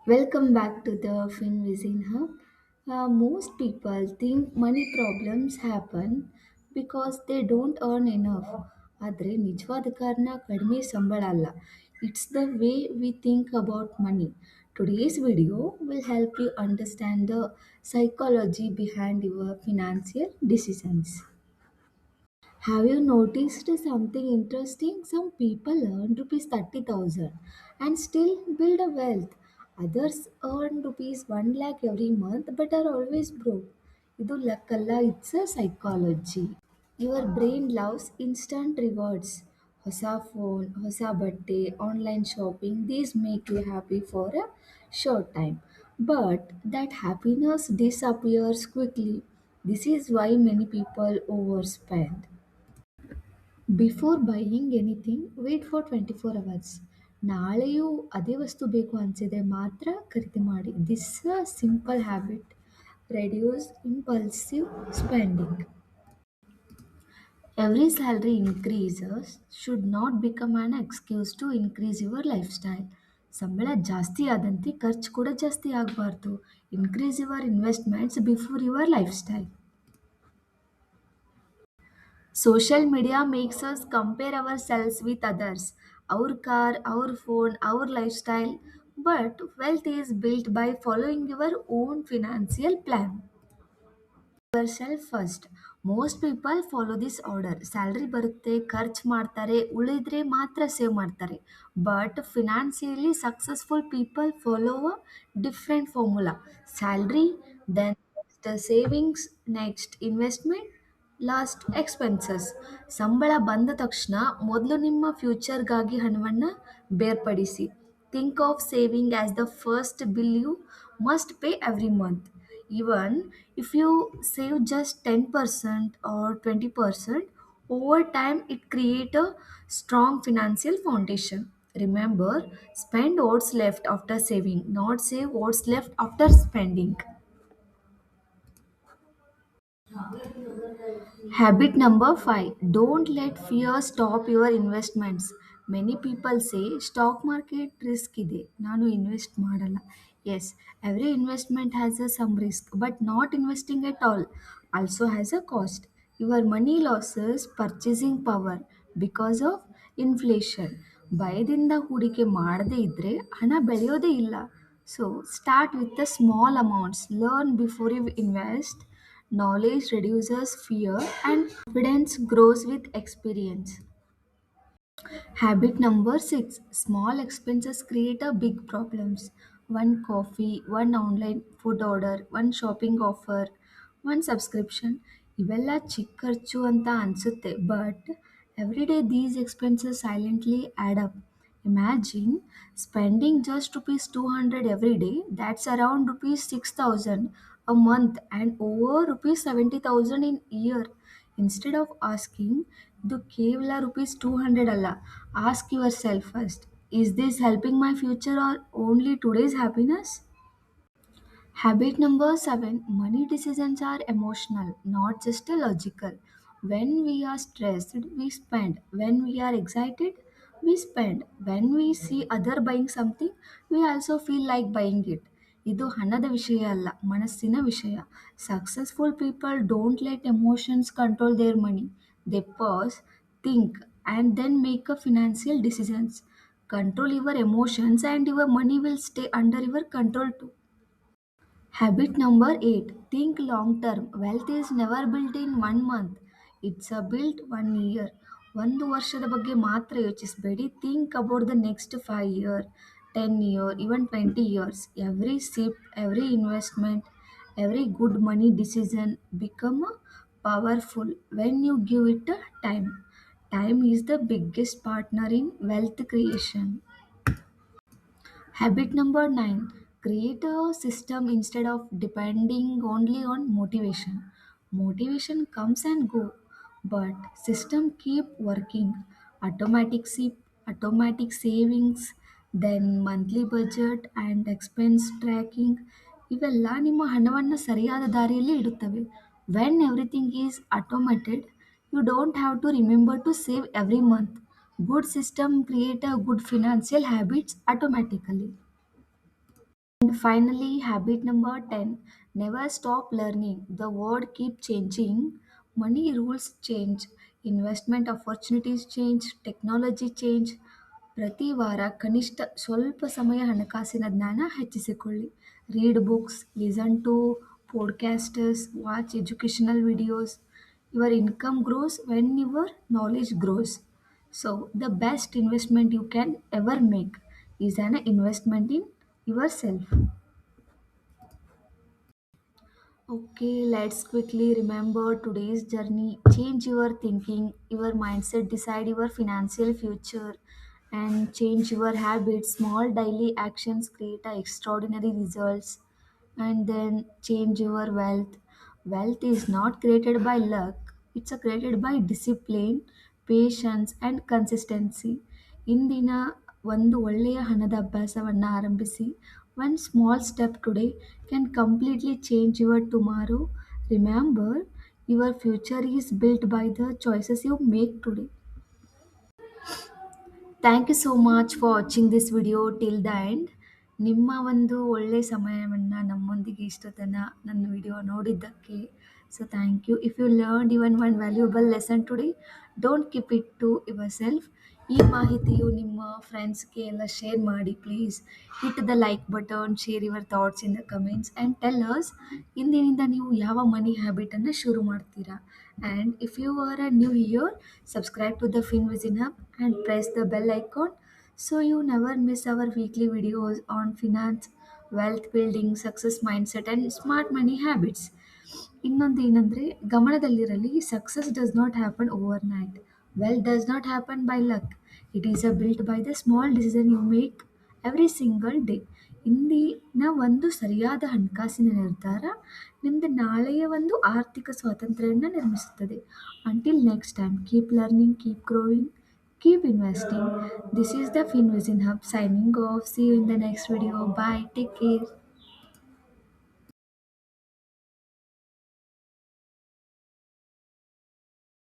Welcome back to the FinVision Hub. Most people think money problems happen because they don't earn enough. ಆದರೆ ನಿಜವಾದ ಕಾರಣ ಕಡಿಮೆ ಸಂಬಳ ಅಲ್ಲ. It's the way we think about money. Today's video will help you understand the psychology behind your financial decisions. Have you noticed something interesting? Some people earn rupees 30,000 and still build a wealth. Others earn rupees 1 lakh every month but are always broke. Idu lakkalla, it's a psychology. Your brain loves instant rewards. ಹೊಸ phone, ಹೊಸ ಬಟ್ಟೆ, online shopping, these make you happy for a short time. But that happiness disappears quickly. This is why many people overspend. Before buying anything wait for 24 hours. ನಾಳೆಯೂ ಅದೇ ವಸ್ತು ಬೇಕು ಅನಿಸಿದರೆ ಮಾತ್ರ ಖರೀದಿ ಮಾಡಿ. This simple habit reduce impulsive spending. Every salary increases should not become an excuse to increase your life style. ಸಂಬಳ ಜಾಸ್ತಿ ಆದಂತೆ ಖರ್ಚು ಕೂಡ ಜಾಸ್ತಿ ಆಗಬಾರ್ದು. Increase your investments before your life style. Social media makes us compare ourselves with others, our car, our phone, our lifestyle. But wealth is built by following your own financial plan. Yourself first. Most people follow this order. Salary ಬರುತ್ತೆ, ಖರ್ಚು ಮಾಡ್ತಾರೆ, ಉಳಿದ್ರೆ ಮಾತ್ರ save ಮಾಡ್ತಾರೆ. But financially successful people follow a different formula. Salary, then savings, next investment, last expenses. ಸಂಬಳ ಬಂದ ತಕ್ಷಣ ಮೊದಲು ನಿಮ್ಮ ಫ್ಯೂಚರ್ಗಾಗಿ ಹಣವನ್ನು ಬೇರ್ಪಡಿಸಿ. Think of saving as the first bill you must pay every month. Even if you save just 10% or 20%, over time it create a strong financial foundation. Remember, spend what's left after saving, not save what's left after spending. Habit number 5. Don't let fear stop your investments. Many people say stock market risk ಇದೆ ನಾನು invest ಮಾಡಲ್ಲ. Yes, every investment has a some risk, but not investing at all also has a cost. Your money losses purchasing power because of inflation. ಭಯದಿಂದ ಹೂಡಿಕೆ ಮಾಡದೇ ಇದ್ರೆ ಹಣ ಬೆಳೆಯೋದೇ ಇಲ್ಲ. So start with the small amounts. Learn before you invest. Knowledge reduces fear and confidence grows with experience. Habit number 6. Small expenses create a big problems. One coffee, one online food order, one shopping offer, one subscription. ಇವೆಲ್ಲ ಚಿಕ್ಕ ಖರ್ಚು ಅಂತ ಅನ್ಸುತ್ತೆ, but every day these expenses silently add up. Imagine spending just rupees 200 every day, that's around rupees 6,000 a month and over rupees 70,000 in year. Instead of asking, ಇದು ಕೇವಲ rupees 200 ಅಲ್ಲ, ask yourself first, is this helping my future or only today's happiness? Habit number 7. Money decisions are emotional, not just a logical. When we are stressed, we spend. When we are excited, we spend. When we see other buying something, we also feel like buying it. ಇದು ಹಣದ ವಿಷಯ ಅಲ್ಲ, ಮನಸ್ಸಿನ ವಿಷಯ. Successful people don't let emotions control their money. They pause, think, and then make a financial decisions. Control your emotions and your money will stay under your control too. Habit number 8. Think long term. Wealth is never built in 1 month. It's a built 1 year. ಒಂದು ವರ್ಷದ ಬಗ್ಗೆ ಮಾತ್ರ ಯೋಚಿಸಬೇಡಿ. Think about the next 5 year, 10 year, even 20 years. Every sip, every investment, every good money decision become powerful when you give it a time. Time is the biggest partner in wealth creation. Habit number 9. Create a system instead of depending only on motivation. Motivation comes and go, but system keep working. Automatic SIP, automatic savings, then monthly budget and expense tracking. ಇವೆಲ್ಲ ನಿಮ್ಮ ಹಣವನ್ನು ಸರಿಯಾದ ದಾರಿಯಲ್ಲಿ ಇಡುತ್ತವೆ. When everything is automated, you don't have to remember to save every month. Good system create a good financial habits automatically. And finally, habit number 10, never stop learning. The world keep changing, money rules change, investment opportunities change, technology change. ಪ್ರತಿ ವಾರ ಕನಿಷ್ಠ ಸ್ವಲ್ಪ ಸಮಯ ಹಣಕಾಸಿನ ಜ್ಞಾನ ಹೆಚ್ಚಿಸಿಕೊಳ್ಳಿ. Read books, listen to podcasters, watch educational videos. Your income grows when your knowledge grows. So, the best investment you can ever make is an investment in yourself. Okay, let's quickly remember today's journey. Change your thinking, your mindset, decide your financial future, and change your habits. Small daily actions create a extraordinary results. And then change your wealth. Wealth is not created by luck, it's created by discipline, patience, and consistency. ಇಂದಿನ ಒಂದು ಒಳ್ಳೆಯ ಹಣದ ಅಭ್ಯಾಸವನ್ನು ಆರಂಭಿಸಿ. One small step today can completely change your tomorrow. Remember, your future is built by the choices you make today. Thank you so much for watching this video till the end. ನಿಮ್ಮ ಒಂದು ಒಳ್ಳೆ ಸಮಯವನ್ನು ನಮ್ಮೊಂದಿಗೆ ಇಷ್ಟು ತನಕ ನನ್ನ video ನೋಡಿದ್ದಕ್ಕೆ so thank you. If you learn even one valuable lesson today, don't keep it to yourself. ಈ ಮಾಹಿತಿಯು ನಿಮ್ಮ ಫ್ರೆಂಡ್ಸ್ಗೆ ಎಲ್ಲ ಶೇರ್ ಮಾಡಿ please. Hit the like button, share your thoughts in the comments and tell us ಇಂದಿನಿಂದ ನೀವು ಯಾವ ಮನಿ ಹ್ಯಾಬಿಟನ್ನು ಶುರು ಮಾಡ್ತೀರಾ. And if you are a new here, subscribe to the FinVision app and press the bell icon so you never miss our weekly videos on finance, wealth building, success mindset, and smart money habits. ಇನ್ನೊಂದು ಏನಂದರೆ ಗಮನದಲ್ಲಿರಲಿ, success does not happen overnight, wealth does not happen by luck, it is a built by the small decision you make every single day. ಇಂದಿನ ಒಂದು ಸರಿಯಾದ ಹಣಕಾಸಿನ ನಿರ್ಧಾರ ನಿಮ್ಮದು ನಾಳೆಯ ಒಂದು ಆರ್ಥಿಕ ಸ್ವಾತಂತ್ರ್ಯವನ್ನು ನಿರ್ಮಿಸುತ್ತದೆ. Until next time, keep learning, keep growing, keep investing. This is the FinVision Hub signing off. See you in the next video. Bye. Take care.